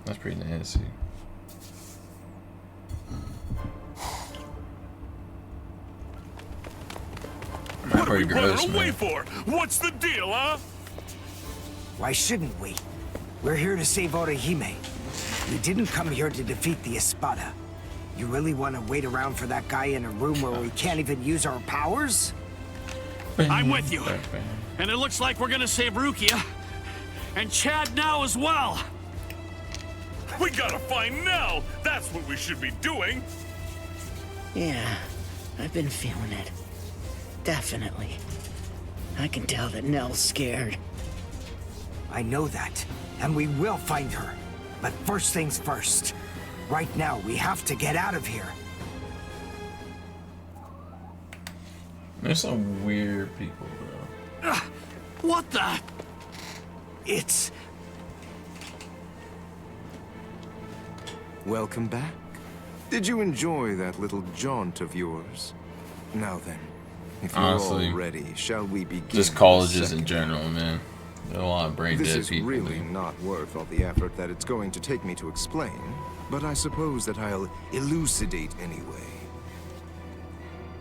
That's pretty nasty. What are we running away for? What's the deal, huh? Why shouldn't we? We're here to save Orihime. We didn't come here to defeat the Espada. You really want to wait around for that guy in a room where we can't even use our powers? I'm with you. And it looks like we're gonna save Rukia. And Chad now as well. We gotta find Nell. That's what we should be doing. Yeah, I've been feeling it. Definitely. I can tell that Nell's scared. I know that, and we will find her. But first things first. Right now, we have to get out of here. There's some weird people, bro. What the? It's... Welcome back. Did you enjoy that little jaunt of yours? Now then, if you're Honestly, all ready, shall we begin? Just colleges in general, man. There's a lot of brain This dead is people. really dude. not worth all the effort that it's going to take me to explain, but I suppose that I'll elucidate anyway.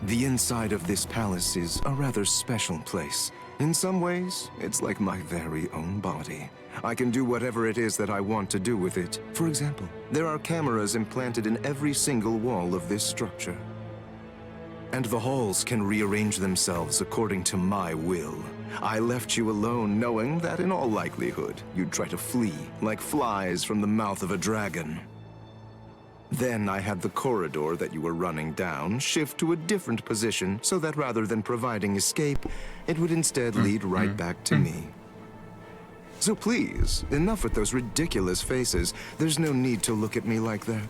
The inside of this palace is a rather special place. In some ways, it's like my very own body. I can do whatever it is that I want to do with it. For example, there are cameras implanted in every single wall of this structure. And the halls can rearrange themselves according to my will. I left you alone knowing that in all likelihood, you'd try to flee like flies from the mouth of a dragon. Then I had the corridor that you were running down shift to a different position so that rather than providing escape, it would instead lead right back to me. So please, enough with those ridiculous faces. There's no need to look at me like that.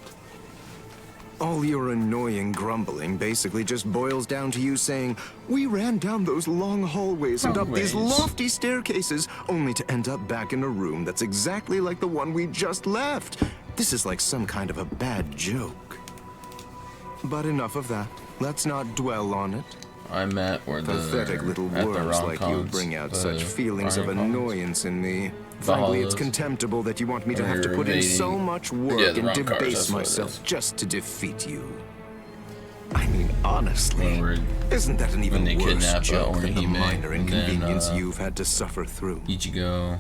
All your annoying grumbling basically just boils down to you saying, we ran down those long hallways and up these lofty staircases only to end up back in a room that's exactly like the one we just left. This is like some kind of a bad joke. But enough of that. Let's not dwell on it. I'm at where the Pathetic little at the worms like you rom-coms, bring out the such feelings of rom-coms. annoyance in me. Frankly, it's Valhalla's. contemptible that you want me to Or have to you're put in invading- so much work Yeah, the and rom-coms, debase that's what it myself is. just to defeat you. I mean, honestly, When we're- isn't that an even they worse kidnap, joke than the Orihime, minor and then, inconvenience you've had to suffer through? Ichigo,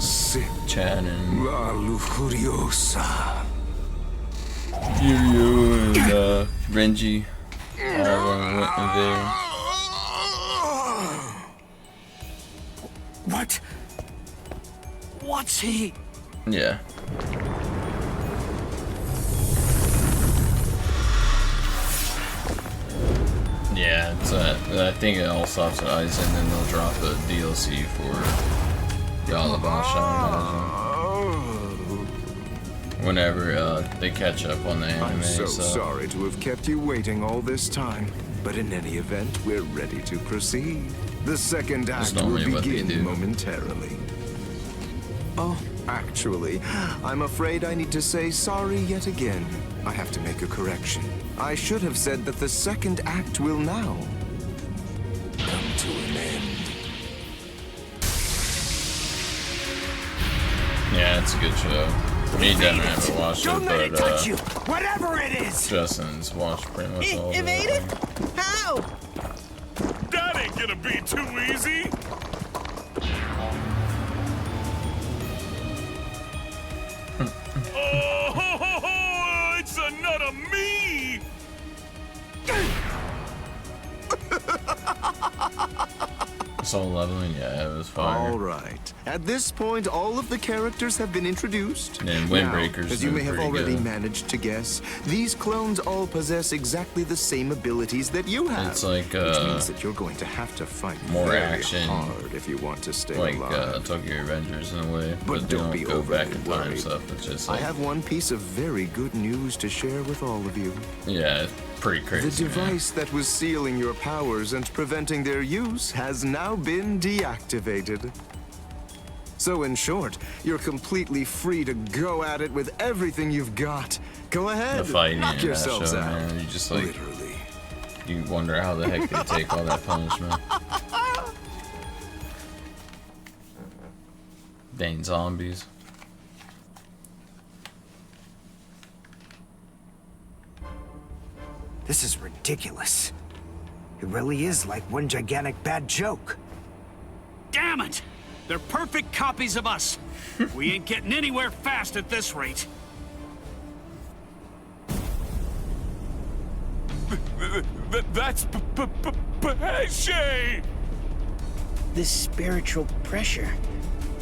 Sit. Chad, and La Lujuriosa. Kiryu and Renji all went there. What? What's he? Yeah. Yeah, it's I think it all stops at Ice, and then they'll drop a DLC for Yalabasha, I imagine. Whenever they catch up on the anime. I'm so sorry to have kept you waiting all this time, but in any event, we're ready to proceed. The second act will normally what they begin do. momentarily. Oh, actually, I'm afraid I need to say sorry yet again. I have to make a correction. I should have said that the second act will now come to an end. Yeah, it's a good show. Me and Devin haven't watched Don't let it, it touch but you! Whatever it is! Justin's watched pretty much all of it. Evaded? How? That ain't gonna be too easy. Oh, it's another me. Soul leveling, yeah, it was fire. All right. At this point, all of the characters have been introduced. And Now, Windbreaker's as you may have pretty already good. managed to guess, these clones all possess exactly the same abilities that you have. It's like, which means that you're going to have to fight more very action, hard if you want to stay like alive. Tokyo Revengers in a way, But but they don't don't be go back in overly time worried. stuff. It's just I like, have one piece of very good news to share with all of you. yeah, it's pretty crazy. The man. device that was sealing your powers and preventing their use has now been deactivated. So in short, you're completely free to go at it with everything you've got. Go ahead, The fighting knock in that yourselves show, out. man, you just like, Literally. you wonder how the heck they take all that punishment. Dang zombies. This is ridiculous. It really is like one gigantic bad joke. Damn it! They're perfect copies of us. We ain't getting anywhere fast at this rate. That's Pesce! This spiritual pressure,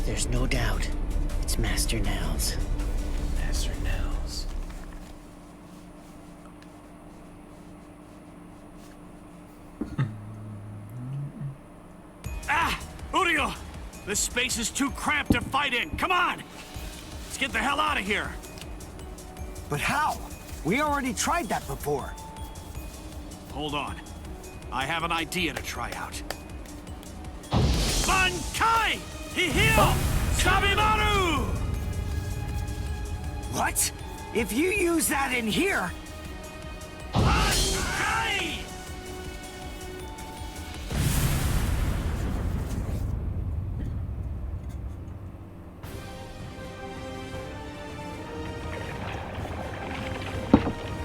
there's no doubt. It's Master Nels. Master Nels. Ah! Urio! This space is too cramped to fight in. Come on! Let's get the hell out of here. But how? We already tried that before. Hold on. I have an idea to try out. Bankai! Hihio! Sabimaru! What? If you use that in here... Bankai!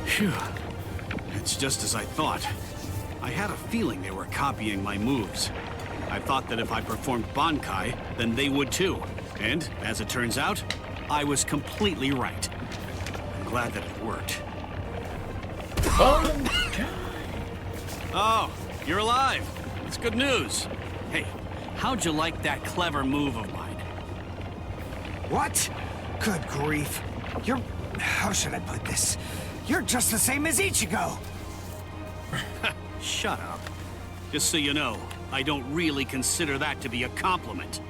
Phew. It's just as I thought. I had a feeling they were copying my moves. I thought that if I performed Bankai, then they would too. And, as it turns out, I was completely right. I'm glad that it worked. Oh, you're alive. It's good news. Hey, how'd you like that clever move of mine? What? Good grief. You're... How should I put this? You're just the same as Ichigo. Shut up. Just so you know, I don't really consider that to be a compliment.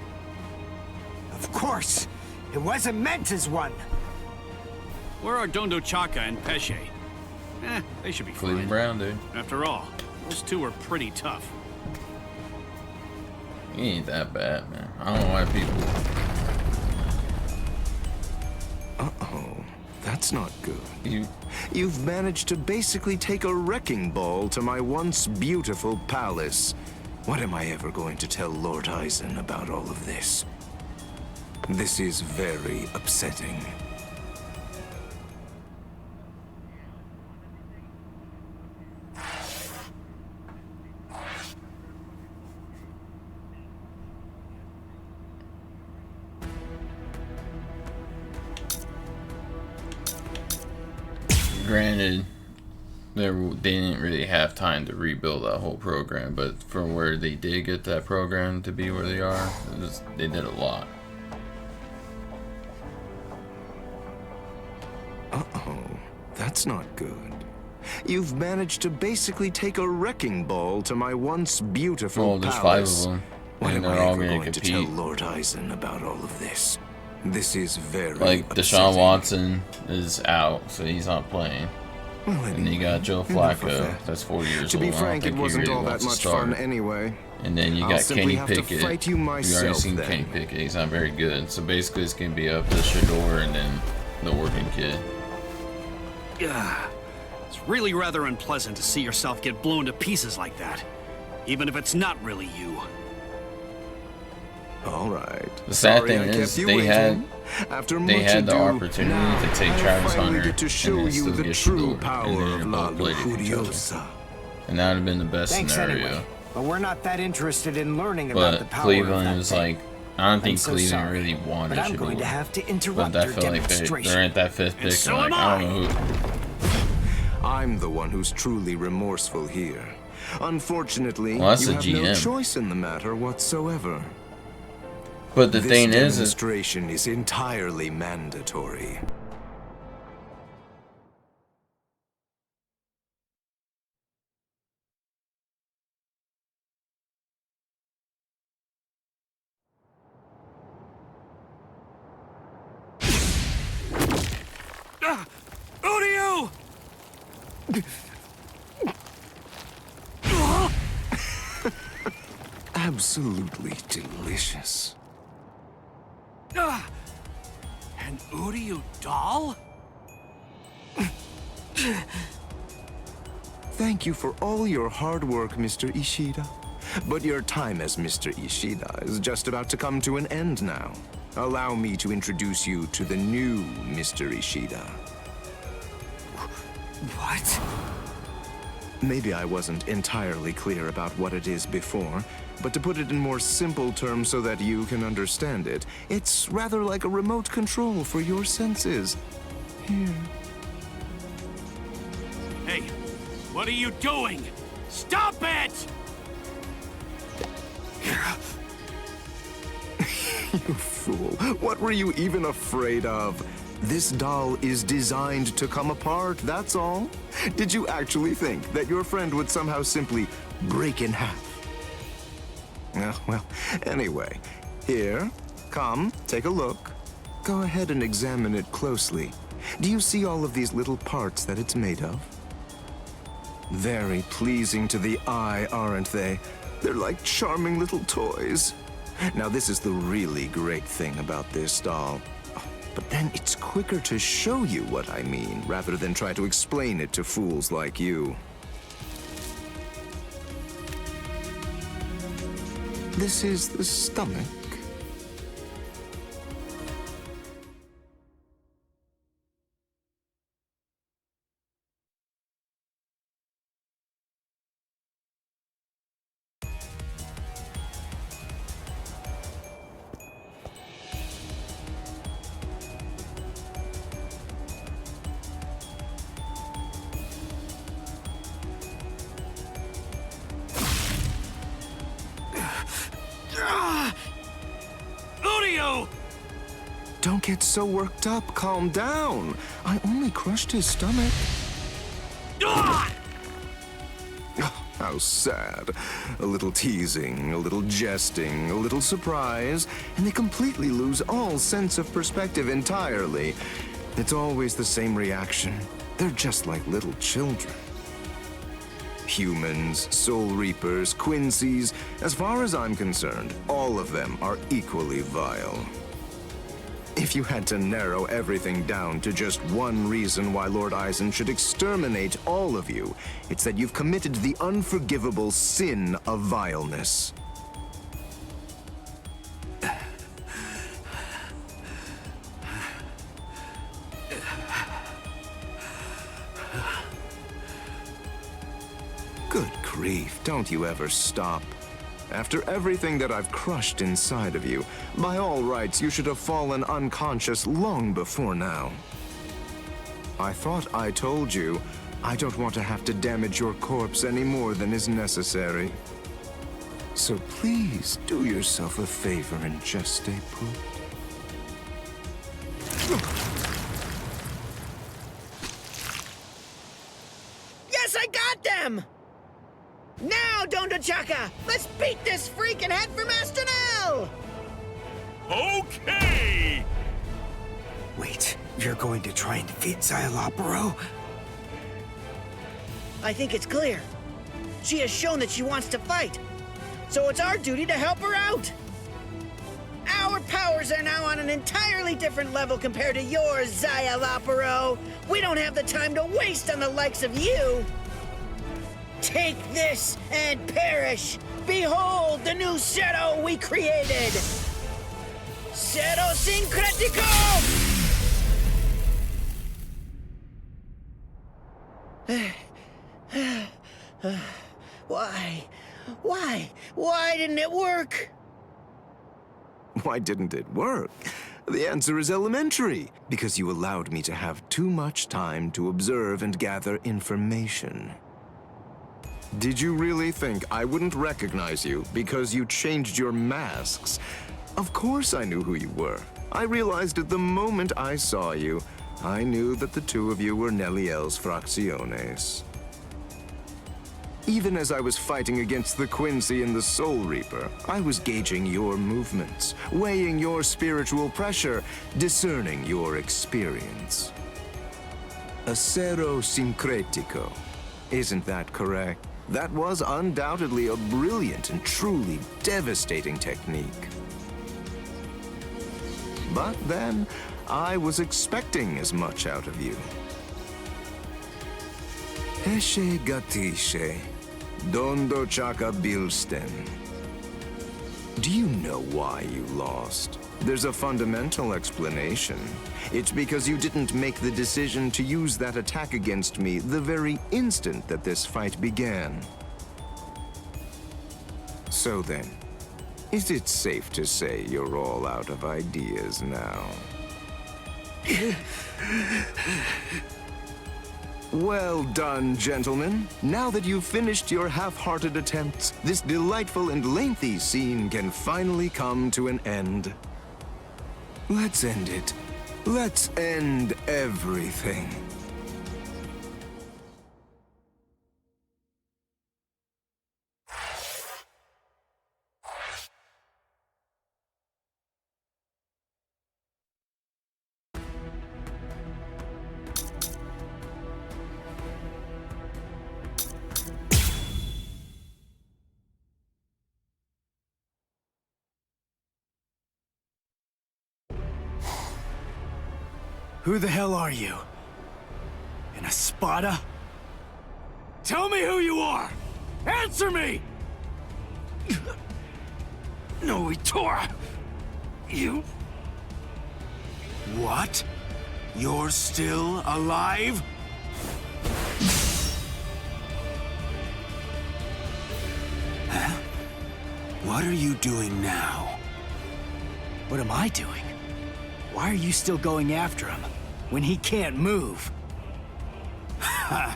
Of course. It wasn't meant as one. Where are Dondo Chaka and Pesce? They should be Cleveland fine. Brown, dude. After all, those two are pretty tough. He ain't that bad, man. I don't know why people... Uh-oh. That's not good. You... You've managed to basically take a wrecking ball to my once beautiful palace. What am I ever going to tell Lord Eisen about all of this? This is very upsetting. Granted, they didn't really have time to rebuild that whole program, but from where they did get that program to be where they are, they did a lot. Uh-oh. That's not good. You've managed to basically take a wrecking ball to my once beautiful There's palace. 5 of them, What and am they're I all ever going going to to tell compete. Lord Eisen about all of this? This is very Like, upsetting. Deshaun Watson is out, so he's not playing. Well, And you got Joe enough of Flacco, that. that's 40 years To old. be I don't frank, it think he wasn't really all that wants to much start. fun anyway. And then you I'll got simply Kenny have to Pickett. fight you We've already myself, seen then. Kenny Pickett. He's not very good. So basically, it's going to be up to Shador and then the working kid. Yeah, it's really rather unpleasant to see yourself get blown to pieces like that. Even if it's not really you. All right. The sad Sorry thing I is, kept you they waiting. had After they much had the ado, opportunity now to take I Travis finally Hunter get to and show then you still the get true Shador, power and then of they La both played each other. Lujuriosa. And that would have been the best Thanks scenario. anyway. But we're not that interested in learning about the But power of Cleveland that was thing. like, I don't think I'm so Cleveland sorry, really wanted but I'm Shador. going to have to But interrupt I your feel like demonstration. they're at that 5th pick. so Like, am I don't know who. I'm the one who's truly remorseful here. Unfortunately, Well, that's you the have no GM. choice in the matter whatsoever. But the This thing is, demonstration is entirely mandatory. Udio! Absolutely delicious. An Udio doll? Thank you for all your hard work, Mr. Ishida. But your time as Mr. Ishida is just about to come to an end now. Allow me to introduce you to the new Mr. Ishida. What? Maybe I wasn't entirely clear about what it is before, but to put it in more simple terms so that you can understand it, it's rather like a remote control for your senses. Here. Hey, what are you doing? Stop it! You fool. What were you even afraid of? This doll is designed to come apart, that's all. Did you actually think that your friend would somehow simply break in half? Well, anyway, here, come, take a look. Go ahead and examine it closely. Do you see all of these little parts that it's made of? Very pleasing to the eye, aren't they? They're like charming little toys. Now, this is the really great thing about this doll. But then it's quicker to show you what I mean, rather than try to explain it to fools like you. This is the stomach. Don't get so worked up. Calm down. I only crushed his stomach. Oh, how sad. A little teasing, a little jesting, a little surprise, and they completely lose all sense of perspective entirely. It's always the same reaction. They're just like little children. Humans, Soul Reapers, Quincy's, as far as I'm concerned, all of them are equally vile. If you had to narrow everything down to just one reason why Lord Eisen should exterminate all of you, it's that you've committed the unforgivable sin of vileness. Good grief, don't you ever stop. After everything that I've crushed inside of you, by all rights, you should have fallen unconscious long before now. I thought I told you, I don't want to have to damage your corpse any more than is necessary. So please, do yourself a favor and just stay put. Yes, I got them! Now, Dondachaka! Let's beat this freak and head for Master Nell! Okay! Wait, you're going to try and defeat Xyalopero? I think it's clear. She has shown that she wants to fight. So it's our duty to help her out. Our powers are now on an entirely different level compared to yours, Xyalopero. We don't have the time to waste on the likes of you. Take this and perish! Behold the new Zero we created! Zero Syncretico! Why didn't it work? Why didn't it work? The answer is elementary, because you allowed me to have too much time to observe and gather information. Did you really think I wouldn't recognize you because you changed your masks? Of course I knew who you were. I realized it the moment I saw you. I knew that the two of you were Neliel's Fracciones. Even as I was fighting against the Quincy and the Soul Reaper, I was gauging your movements, weighing your spiritual pressure, discerning your experience. Acero Syncretico. Isn't that correct? That was undoubtedly a brilliant and truly devastating technique. But then, I was expecting as much out of you. Eshe Gatishe, Dondo Chaka Bilsten. Do you know why you lost? There's a fundamental explanation. It's because you didn't make the decision to use that attack against me the very instant that this fight began. So then, is it safe to say you're all out of ideas now? Well done, gentlemen. Now that you've finished your half-hearted attempts, this delightful and lengthy scene can finally come to an end. Let's end it. Let's end everything. Who the hell are you? An Espada? Tell me who you are! Answer me! No, Itora! You... What? You're still alive? Huh? What are you doing now? What am I doing? Why are you still going after him when he can't move? Ha!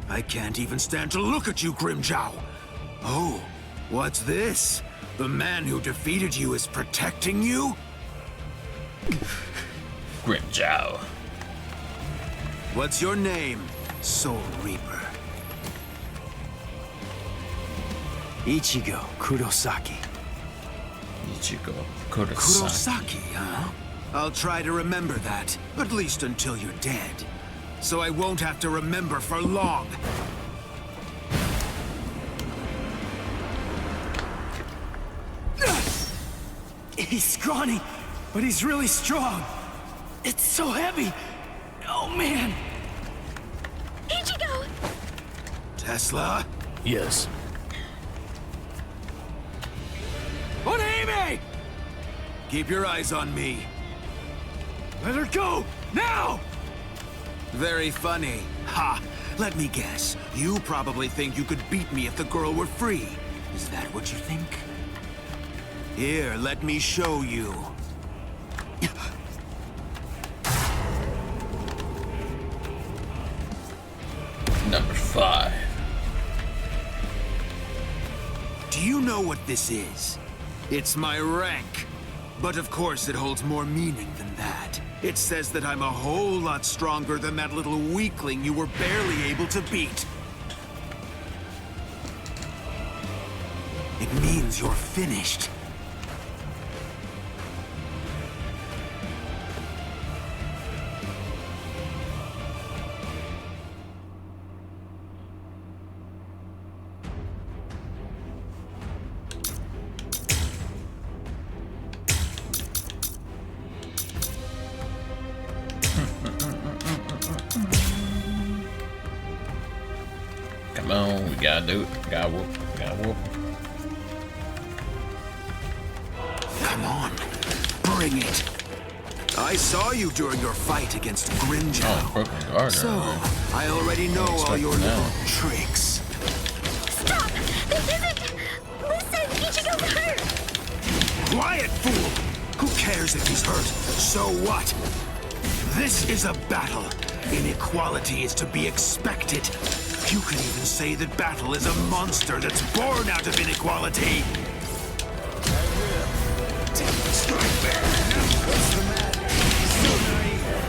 I can't even stand to look at you, Grimjow. Oh, what's this? The man who defeated you is protecting you? Grimjow. What's your name, Soul Reaper? Ichigo Kurosaki. Ichigo Kurosaki. Kurosaki, huh? I'll try to remember that, at least until you're dead. So I won't have to remember for long. He's scrawny, but he's really strong. It's so heavy. Oh, man. Ichigo! Tesla? Yes. Onehime! Keep your eyes on me. Let her go! Now! Very funny. Ha! Let me guess. You probably think you could beat me if the girl were free. Is that what you think? Here, let me show you. Number 5. Do you know what this is? It's my rank. But of course it holds more meaning than that. It says that I'm a whole lot stronger than that little weakling you were barely able to beat. It means you're finished. Come on, we gotta do it. Gotta whoop. Gotta whoop. Come on, bring it. I saw you during your fight against Grimjow. Oh, broken guard. So, I already know all your little tricks. Stop! This isn't... Listen, Ichigo's hurt! Quiet, fool! Who cares if he's hurt? So what? This is a battle. Inequality is to be expected. You could even say that battle is a monster that's born out of inequality. Strike back! What's the matter? So naive.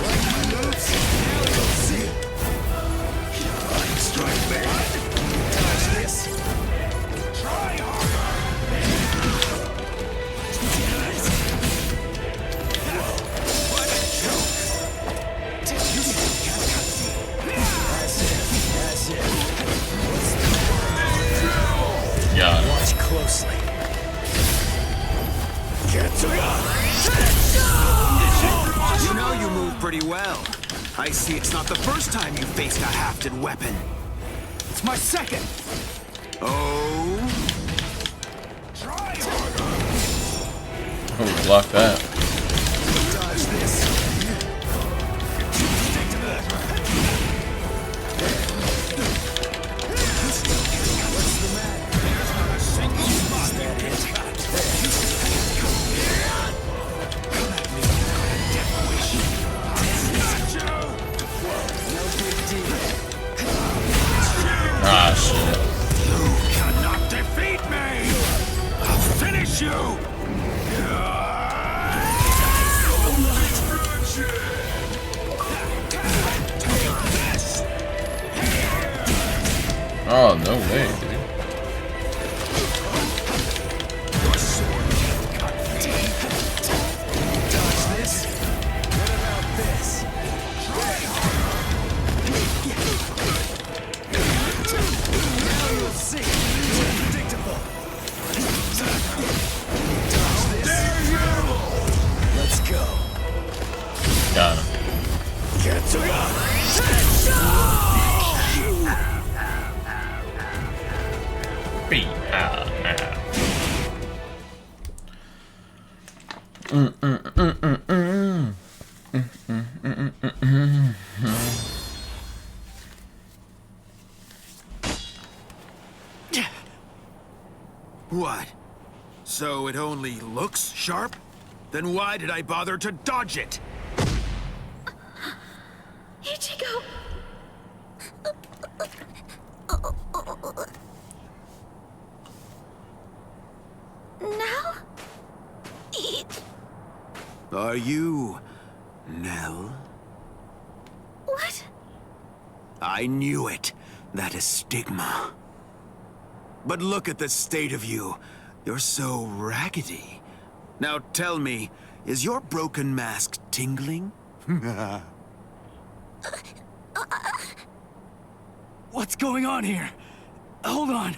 Like my moves? Now you'll see. Strike back. Touch this. Try harder. What a joke. That's it. What's the matter? Yeah. Watch closely. You know you move pretty well. I see it's not the first time you faced a hafted weapon. It's my second. Oh? Oh, block that. Ah, shit. You cannot defeat me! I'll finish you! Oh, no way, dude. Got him. Beat out now. What? So it only looks sharp? Then why did I bother to dodge it? Ichigo! Now? Are you Nell? What? I knew it. That is stigma. But look at the state of you. You're so raggedy. Now tell me, is your broken mask tingling? What's going on here? Hold on.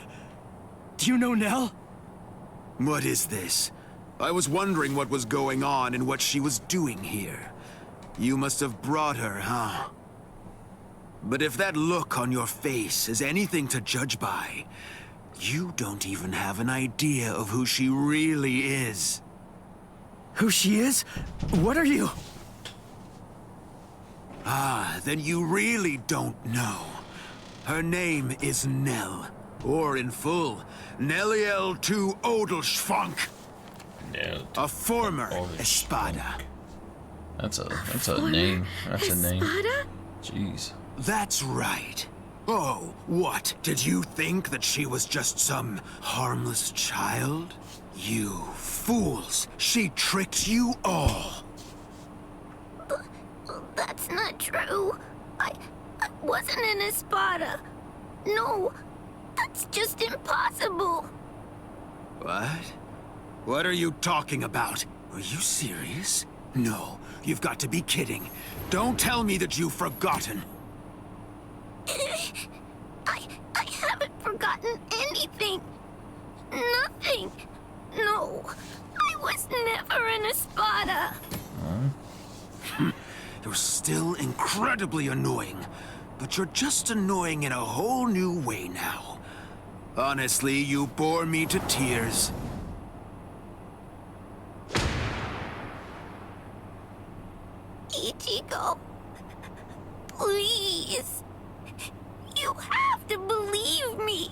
Do you know Nell? What is this? I was wondering what was going on and what she was doing here. You must have brought her, huh? But if that look on your face is anything to judge by, you don't even have an idea of who she really is. Who she is? What are you? Ah, then you really don't know. Her name is Nell, or in full, Nelliel to Odelschfunk, No. a former Odelschfunk. Espada. That's a name. That's a name. Espada? Jeez. That's right. Oh, what? Did you think that she was just some harmless child? You fools! She tricked you all! That's not true. I wasn't an Espada. No, that's just impossible. What? What are you talking about? Are you serious? No, you've got to be kidding. Don't tell me that you've forgotten. I haven't forgotten anything. Nothing. No, I was never an Espada. You're still incredibly annoying, but you're just annoying in a whole new way now. Honestly, you bore me to tears. Ichigo, please. You have to believe me.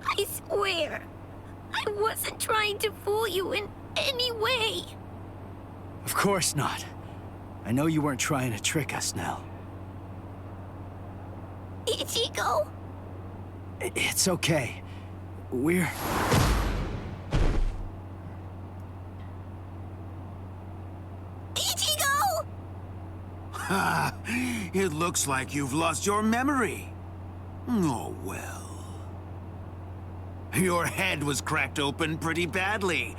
I swear, I wasn't trying to fool you in any way. Of course not. I know you weren't trying to trick us, Nell. Ichigo, It's okay. We're... Ichigo! Ha! It looks like you've lost your memory. Oh, well. Your head was cracked open pretty badly,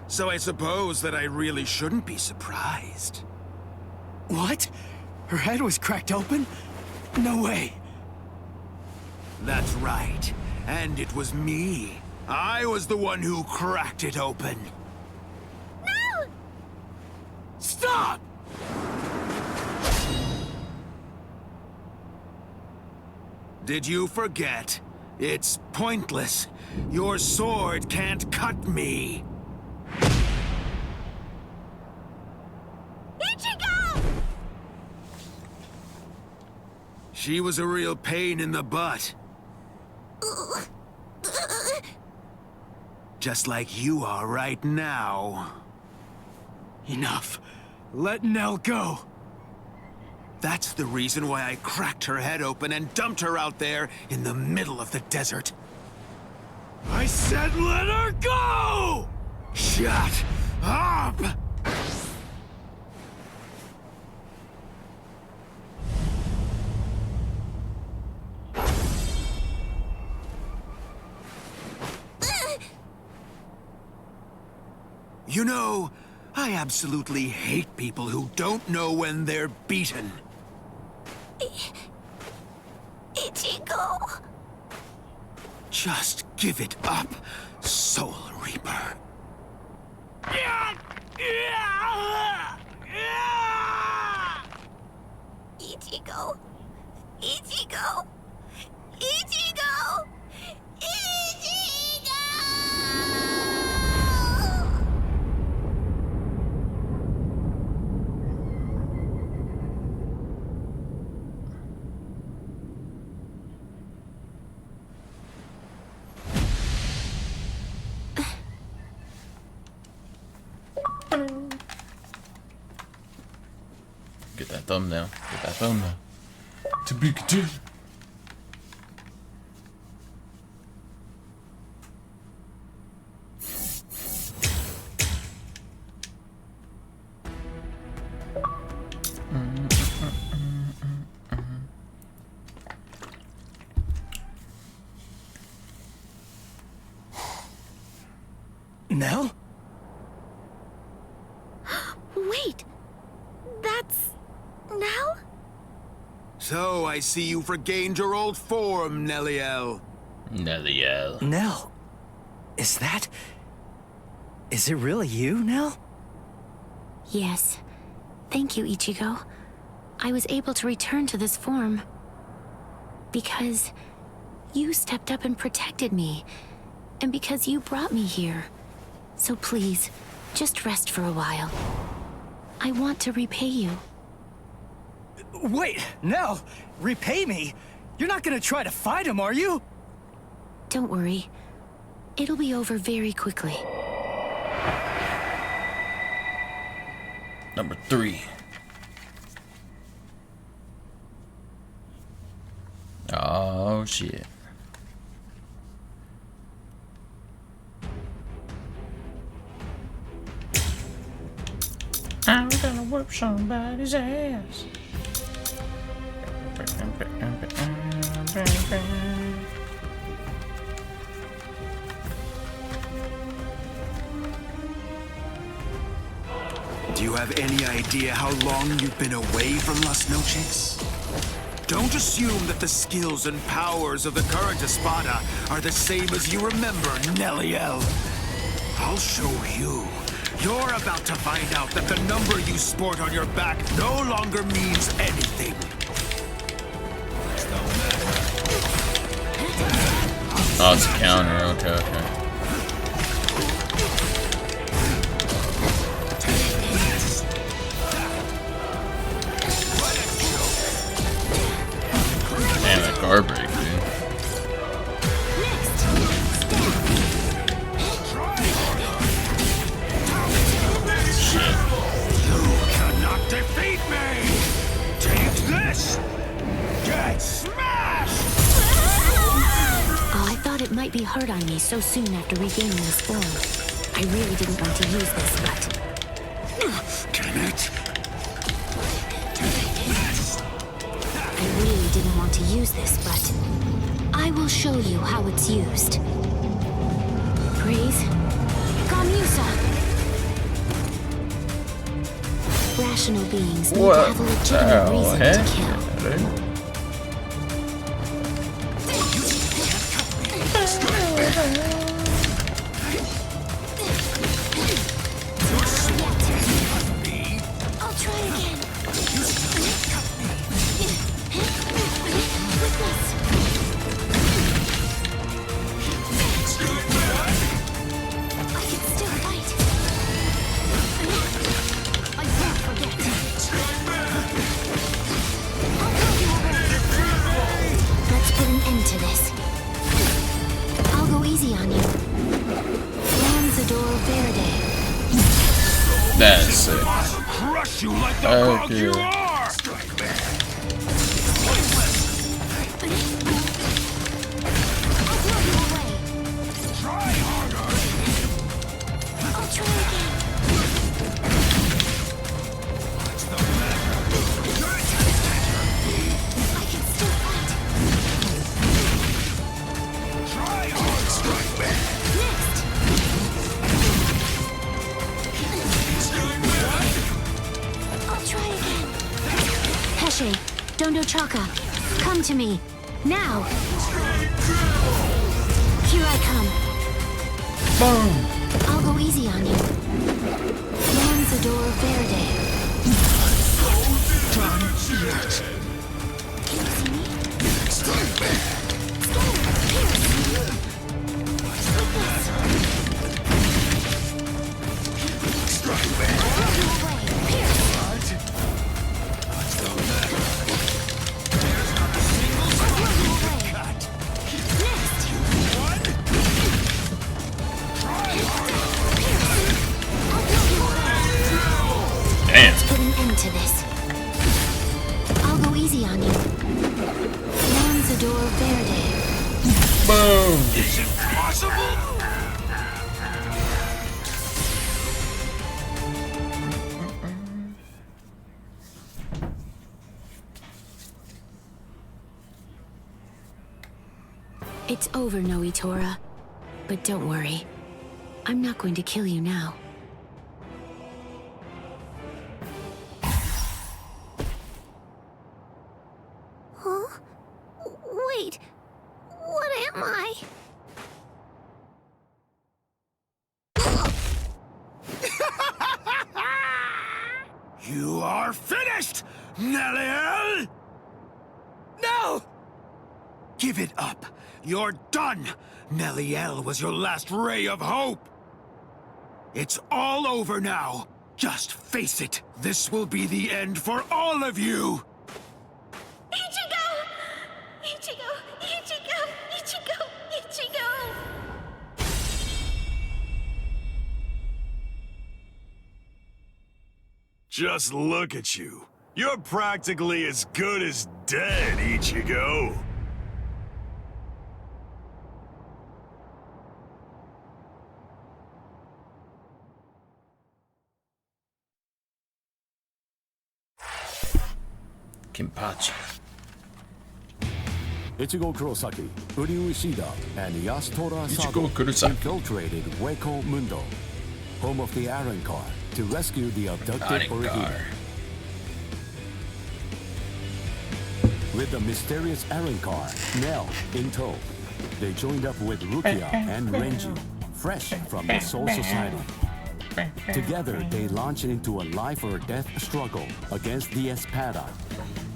so I suppose that I really shouldn't be surprised. What? Her head was cracked open? No way. That's right. And it was me. I was the one who cracked it open. No! Stop! Did you forget? It's pointless. Your sword can't cut me. She was a real pain in the butt. Just like you are right now. Enough. Let Nell go. That's the reason why I cracked her head open and dumped her out there in the middle of the desert. I said let her go! Shut up! You know, I absolutely hate people who don't know when they're beaten. Ichigo. Just give it up, Soul Reaper. Ichigo. Ichigo. Ichigo. Ichigo. Get that thumbnail. Get that thumbnail. To be continued. Nell? Wait. That's... Nell? So I see you've regained your old form, Nelliel. Nelliel. Nell? Is it really you, Nell? Yes. Thank you, Ichigo. I was able to return to this form because you stepped up and protected me, and because you brought me here. So please, just rest for a while. I want to repay you. Wait, Nell! Repay me? You're not gonna try to fight him, are you? Don't worry. It'll be over very quickly. Number 3. Oh shit. I'm gonna whoop somebody's ass. Do you have any idea how long you've been away from Las Noches? Don't assume that the skills and powers of the current Espada are the same as you remember, Nelliel. I'll show you. You're about to find out that the number you sport on your back no longer means anything. Oh, it's a counter. Okay, okay. Damn, that guard break, dude. Shit. You cannot defeat me! Take this! Get smashed! Oh, I thought it might be hard on me so soon after regaining this form. I really didn't want to use this, but... Damn it! I really didn't want to use this, but... I will show you how it's used. Praise... Gamusa! Rational beings need to have a legitimate reason to kill. I'll try again. I can still fight. I won't forget. I'll help you. That's sick. Crush you like the Okay. bug you are! Try harder! I'll try again. What's the matter? I can still fight. Try harder! Strike back! I'll try again. Pesce, Dondo Chaka, come to me. Now! Here I come. Boom. I'll go easy on you. Lanzador Verde. Done yet! Can you see me? Strike back! Scatter, pierce. Like this. Strike back! I'll throw you away. Pierce. What? What's the matter? There's not a single I'll throw you away. cut! Next. What? Try harder! I'll throw you away. Damn. Put an end to this. I'll go easy on you. Lanzador Verde. Boom. Is it possible? It's over, Noitora. But don't worry. I'm not going to kill you now. Huh? Wait. What am I? You are finished, Neliel! No! Give it up. You're done. Neliel was your last ray of hope. It's all over now. Just face it. This will be the end for all of you. Ichigo! Ichigo! Ichigo! Ichigo! Ichigo! Just look at you. You're practically as good as dead, Ichigo. Kenpachi. Ichigo Kurosaki, Uryu Ishida, and Yasutora Sago Ichigo Kurosaki. infiltrated Hueco Mundo, home of the Iron Car, to rescue the abducted Orihime. With the mysterious Iron Car, Nell, in tow, they joined up with Rukia and Renji, fresh from the Soul Society. Together, they launched into a life-or-death struggle against the Espada.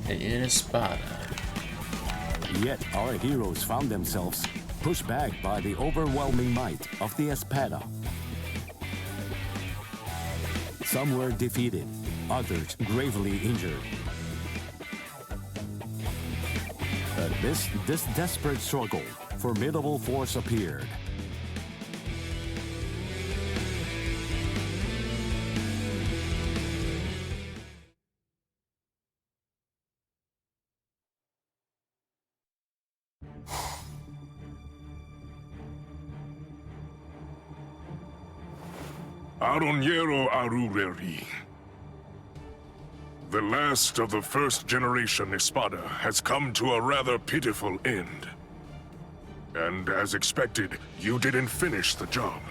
Espada. Yet our heroes found themselves pushed back by the overwhelming might of the Espada. Some were defeated, others gravely injured. Amidst this desperate struggle, formidable force appeared. Aroniero Arureri. The last of the first generation Espada has come to a rather pitiful end. And as expected, you didn't finish the job.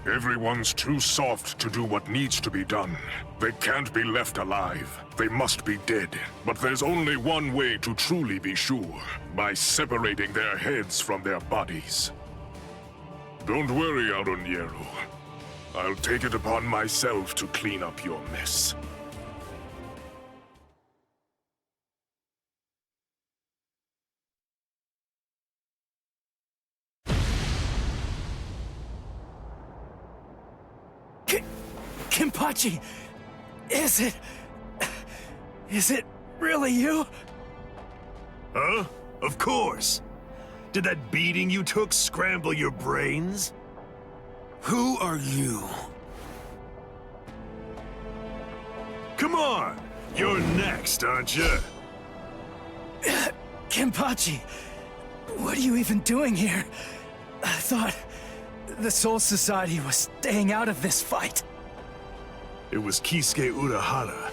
Everyone's too soft to do what needs to be done. They can't be left alive. They must be dead. But there's only one way to truly be sure, by separating their heads from their bodies. Don't worry, Aroniero. I'll take it upon myself to clean up your mess. Kenpachi! Is it really you? Huh? Of course. Did that beating you took scramble your brains? Who are you? Come on! You're next, aren't you? Kenpachi, what are you even doing here? I thought the Soul Society was staying out of this fight. It was Kisuke Urahara.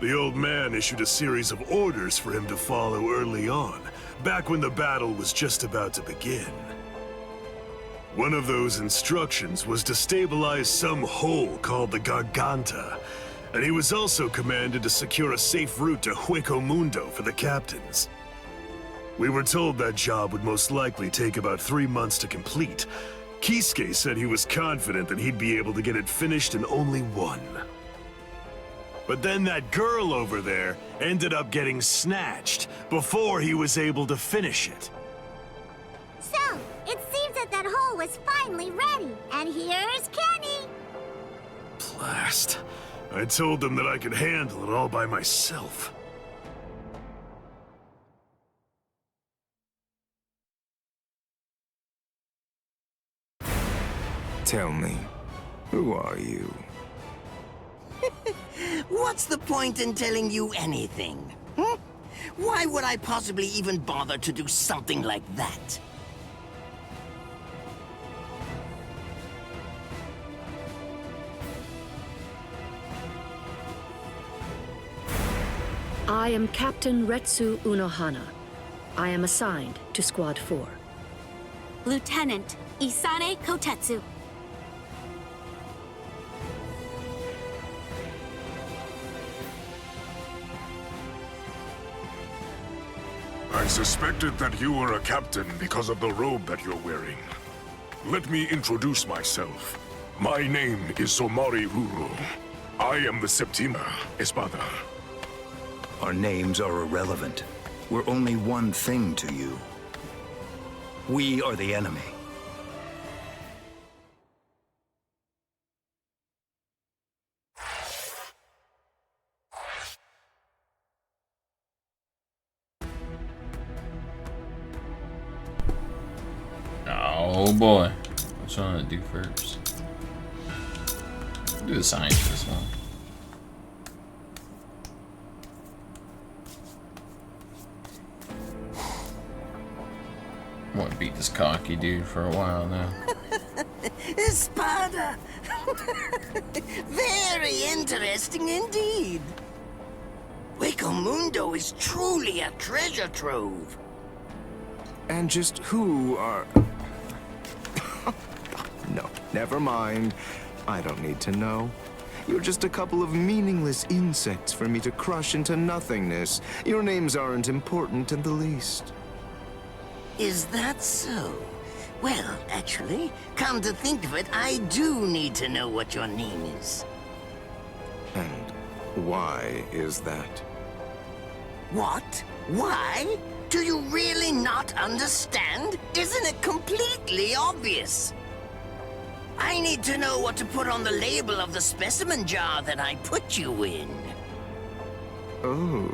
The old man issued a series of orders for him to follow early on, back when the battle was just about to begin. One of those instructions was to stabilize some hole called the Garganta, and he was also commanded to secure a safe route to Hueco Mundo for the captains. We were told that job would most likely take about 3 months to complete. Kisuke said he was confident that he'd be able to get it finished in only 1. But then that girl over there ended up getting snatched before he was able to finish it. So, it seems that that hole was finally ready, and here's Kenny! Blast. I told them that I could handle it all by myself. Tell me, who are you? What's the point in telling you anything? Hmm? Why would I possibly even bother to do something like that? I am Captain Retsu Unohana. I am assigned to Squad 4. Lieutenant Isane Kotetsu. I suspected that you were a captain because of the robe that you're wearing. Let me introduce myself. My name is Somari Ruro. I am the Septima Espada. Our names are irrelevant. We're only one thing to you. We are the enemy. Oh boy. What's I want to do first? Do the scientist one. I want to beat this cocky dude for a while now. Espada! Very interesting indeed. Hueco Mundo is truly a treasure trove. And just who are... No, never mind. I don't need to know. You're just a couple of meaningless insects for me to crush into nothingness. Your names aren't important in the least. Is that so? Well, actually, come to think of it, I do need to know what your name is. And why is that? What? Why? Do you really not understand? Isn't it completely obvious? I need to know what to put on the label of the specimen jar that I put you in. Oh.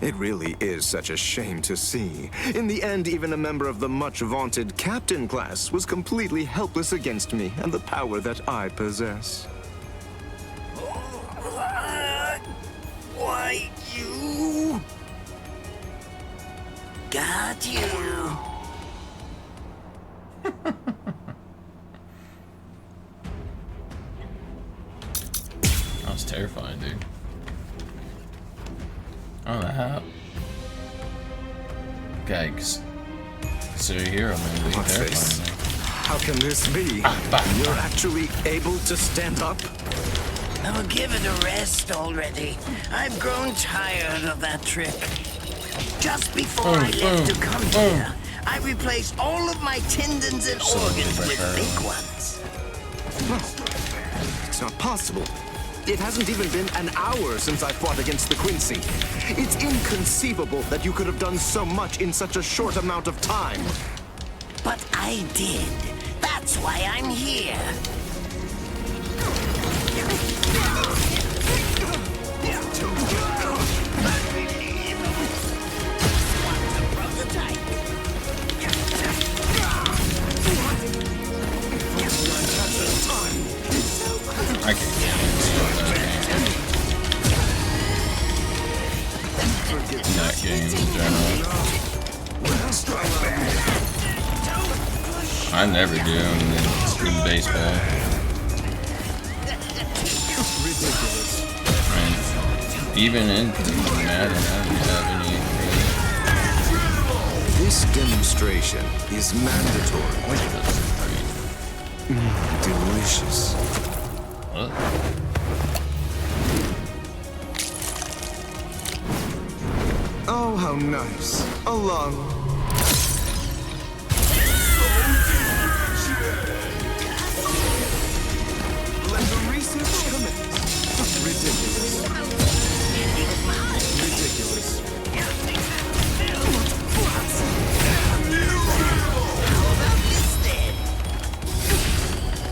It really is such a shame to see. In the end, even a member of the much-vaunted captain class was completely helpless against me and the power that I possess. Why, you... Got you. That was terrifying, dude. Oh, the hell? Okay, consider a hero, man. But What's this? How can this be? You're actually able to stand up? Oh, give it a rest already. I've grown tired of that trick. Just before I left to come here, I replaced all of my tendons and organs with fake ones. It's not possible. It hasn't even been an hour since I fought against the Quincy. It's inconceivable that you could have done so much in such a short amount of time. But I did. That's why I'm here. game in general. I never do in baseball. And even in Madden, I don't have any. This demonstration is mandatory. Delicious. What? Oh, how nice. A lung. Let the research commence. Ridiculous. Ridiculous.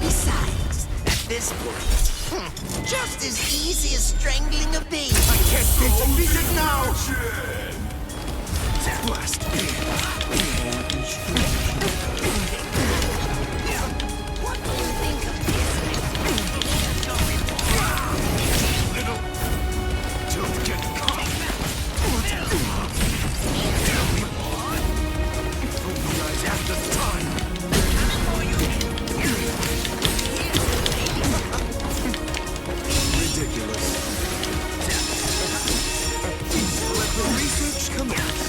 Besides, at this point, just as easy as strangling a baby. I can't be defeated now! Blast. What do you think of this? Don't get caught. Recognize half the time. Ridiculous. Let the research commence.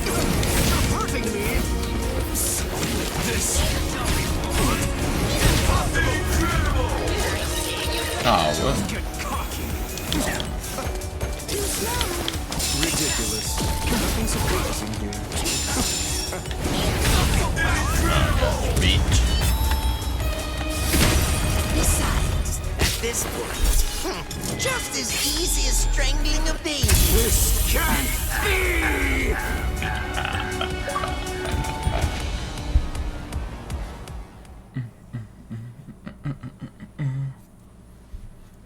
You're hurting me. This. Oh, what? Get cocky. Ridiculous. Nothing surprising here. Beach. Besides, at this point, just as easy as strangling a baby. This can't be!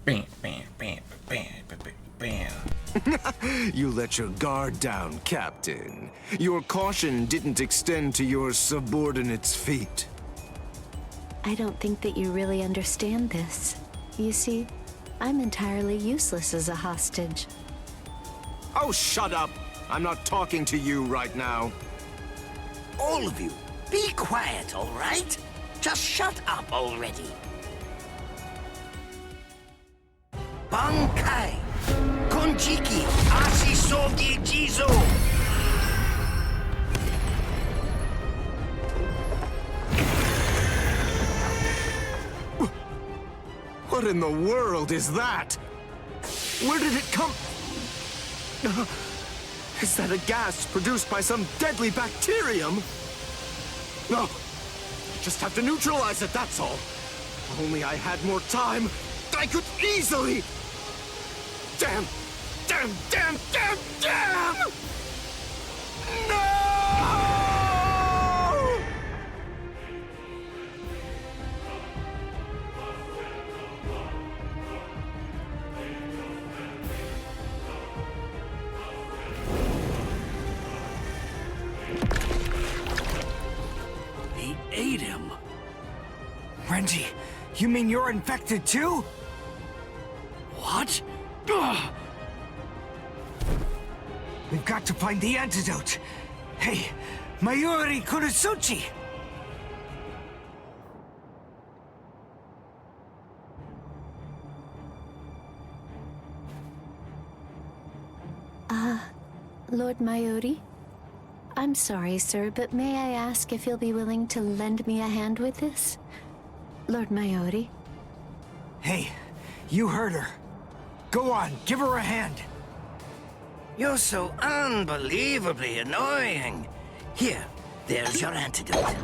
Bam, bam, bam, bam, bam, bam. You let your guard down, Captain. Your caution didn't extend to your subordinates' feet. I don't think that you really understand this. You see, I'm entirely useless as a hostage. Oh, shut up! I'm not talking to you right now. All of you, be quiet, all right? Just shut up already. Bankai, Konjiki, Asisogi Jizo. What in the world is that? Where did it come? Is that a gas produced by some deadly bacterium? No, just have to neutralize it, that's all. If only I had more time, I could easily... Damn! Damn! Damn! Damn! Damn! No! He ate him. Renji, you mean you're infected too? What? We've got to find the antidote. Hey, Mayuri Kurosuchi! Lord Mayuri? I'm sorry, sir, but may I ask if you'll be willing to lend me a hand with this? Lord Mayuri? Hey, you heard her. Go on, give her a hand. You're so unbelievably annoying. Here, there's your antidote.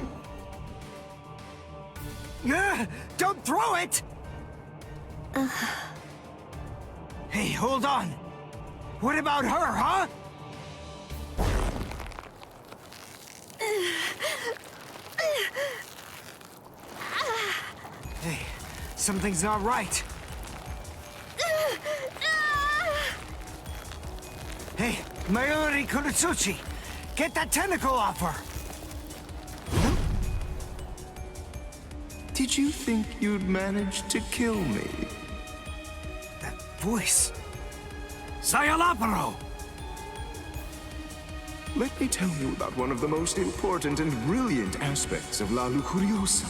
Don't throw it! Hey, hold on. What about her, huh? Hey, something's not right. Hey, Mayuri Kurosuchi, get that tentacle off her! Did you think you'd manage to kill me? That voice. Sayalaparo! let me tell you about one of the most important and brilliant aspects of La Lucuriosa.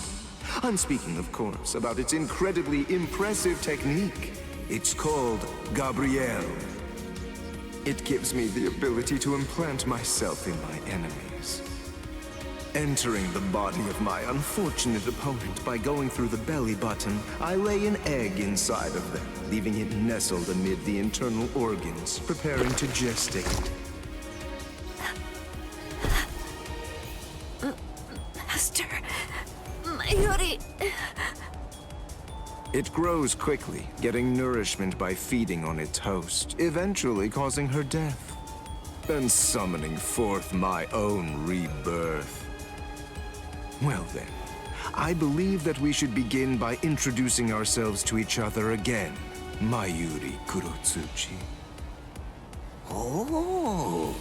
I'm speaking, of course, about its incredibly impressive technique. It's called Gabrielle. It gives me the ability to implant myself in my enemies. Entering the body of my unfortunate opponent by going through the belly button, I lay an egg inside of them, leaving it nestled amid the internal organs, preparing to gestate. Master, my Yuri. It grows quickly, getting nourishment by feeding on its host, eventually causing her death, and summoning forth my own rebirth. Well then, I believe that we should begin by introducing ourselves to each other again, Mayuri Kurotsuchi. Oh.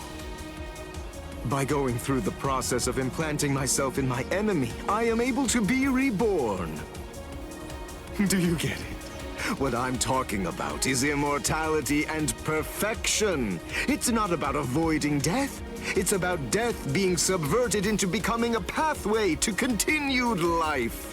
By going through the process of implanting myself in my enemy, I am able to be reborn. Do you get it? What I'm talking about is immortality and perfection. It's not about avoiding death. It's about death being subverted into becoming a pathway to continued life.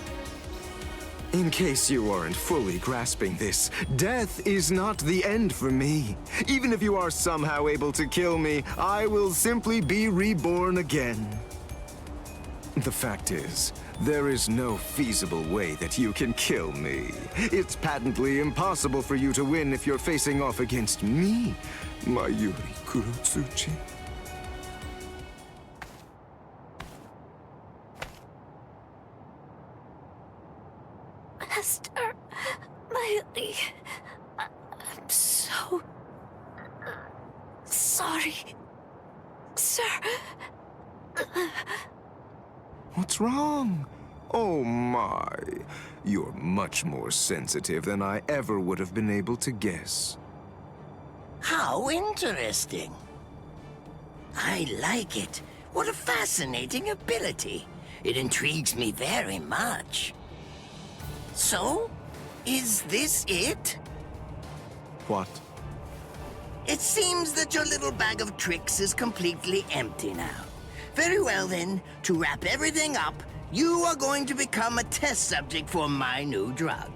In case you aren't fully grasping this, death is not the end for me. Even if you are somehow able to kill me, I will simply be reborn again. The fact is, there is no feasible way that you can kill me. It's patently impossible for you to win if you're facing off against me, Mayuri Kurotsuchi. Master, Mayuri, I'm so sorry, sir. What's wrong? Oh my. You're much more sensitive than I ever would have been able to guess. How interesting. I like it. What a fascinating ability. It intrigues me very much. So, is this it? What? It seems that your little bag of tricks is completely empty now. Very well then, to wrap everything up, you are going to become a test subject for my new drug.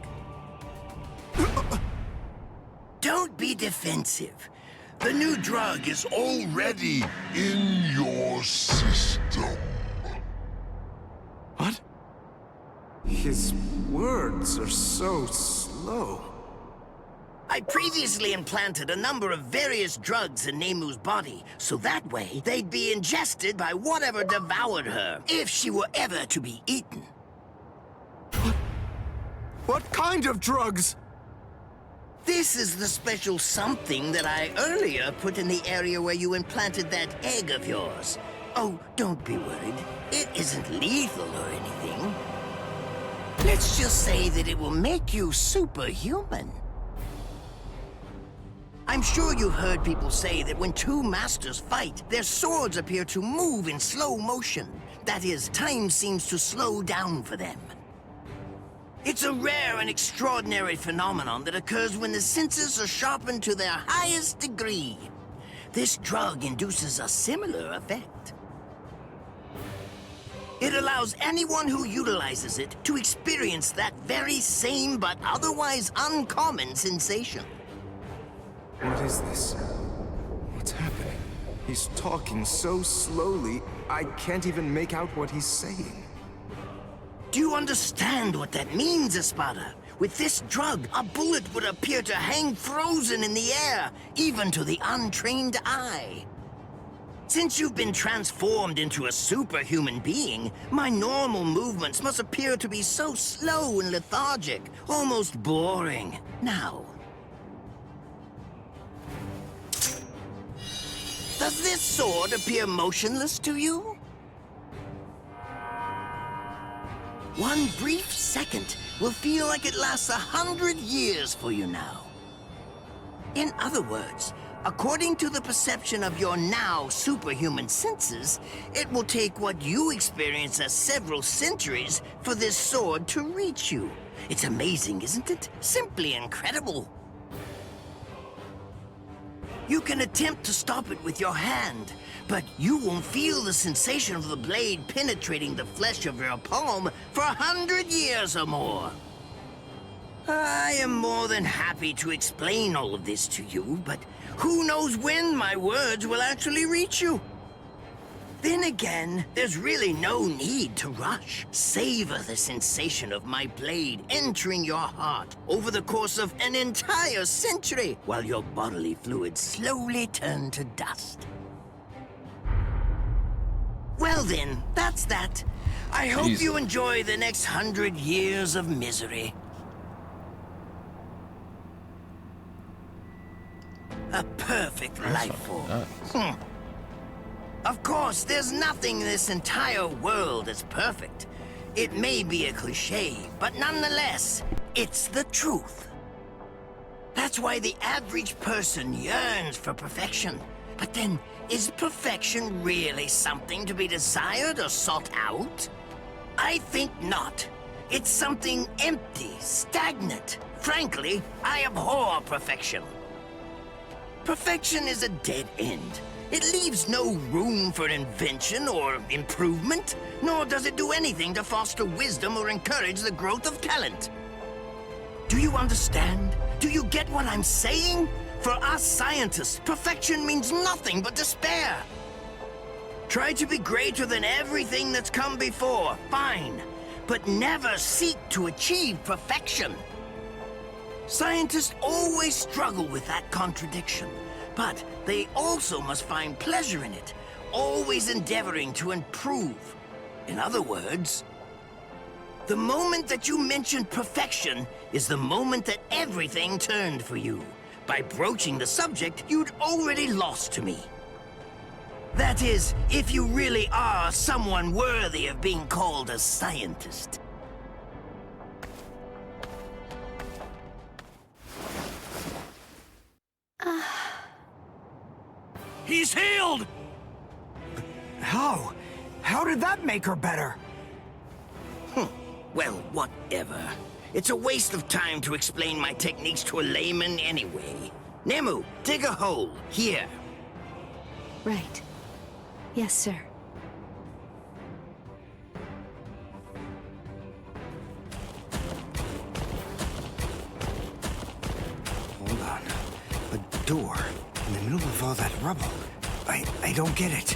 Don't be defensive. The new drug is already in your system. What? His words are so slow. I previously implanted a number of various drugs in Nemu's body, so that way they'd be ingested by whatever devoured her, if she were ever to be eaten. What kind of drugs? This is the special something that I earlier put in the area where you implanted that egg of yours. Oh, don't be worried. It isn't lethal or anything. Let's just say that it will make you superhuman. I'm sure you've heard people say that when two masters fight, their swords appear to move in slow motion. That is, time seems to slow down for them. It's a rare and extraordinary phenomenon that occurs when the senses are sharpened to their highest degree. This drug induces a similar effect. It allows anyone who utilizes it to experience that very same but otherwise uncommon sensation. What is this? What's happening? He's talking so slowly, I can't even make out what he's saying. Do you understand what that means, Espada? With this drug, a bullet would appear to hang frozen in the air, even to the untrained eye. Since you've been transformed into a superhuman being, my normal movements must appear to be so slow and lethargic, almost boring. Now, does this sword appear motionless to you? One brief second will feel like it lasts 100 years for you now. In other words, according to the perception of your now superhuman senses, it will take what you experience as several centuries for this sword to reach you. It's amazing, isn't it? Simply incredible. You can attempt to stop it with your hand, but you won't feel the sensation of the blade penetrating the flesh of your palm for 100 years or more. I am more than happy to explain all of this to you, but who knows when my words will actually reach you? Then again, there's really no need to rush. Savor the sensation of my blade entering your heart over the course of an entire century, while your bodily fluids slowly turn to dust. Well then, that's that. I hope you enjoy the next 100 years of misery. A perfect life form. Of course, there's nothing in this entire world that's perfect. It may be a cliché, but nonetheless, it's the truth. That's why the average person yearns for perfection. But then, is perfection really something to be desired or sought out? I think not. It's something empty, stagnant. Frankly, I abhor perfection. Perfection is a dead end. It leaves no room for invention or improvement, nor does it do anything to foster wisdom or encourage the growth of talent. Do you understand? Do you get what I'm saying? For us scientists, perfection means nothing but despair. Try to be greater than everything that's come before, fine, but never seek to achieve perfection. Scientists always struggle with that contradiction. But they also must find pleasure in it, always endeavoring to improve. In other words, the moment that you mentioned perfection is the moment that everything turned for you. By broaching the subject, you'd already lost to me. That is, if you really are someone worthy of being called a scientist. He's healed! How? How did that make her better? Well, whatever. It's a waste of time to explain my techniques to a layman anyway. Nemu, dig a hole, here. Right. Yes, sir. Hold on. A door in the middle of all that rubble. I don't get it.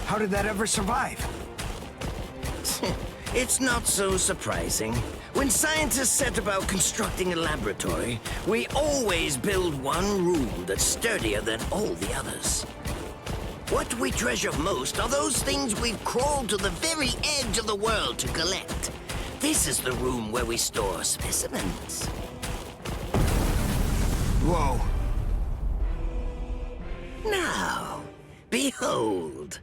How did that ever survive? It's not so surprising. When scientists set about constructing a laboratory, we always build one room that's sturdier than all the others. What we treasure most are those things we've crawled to the very edge of the world to collect. This is the room where we store specimens. Whoa. Now, behold.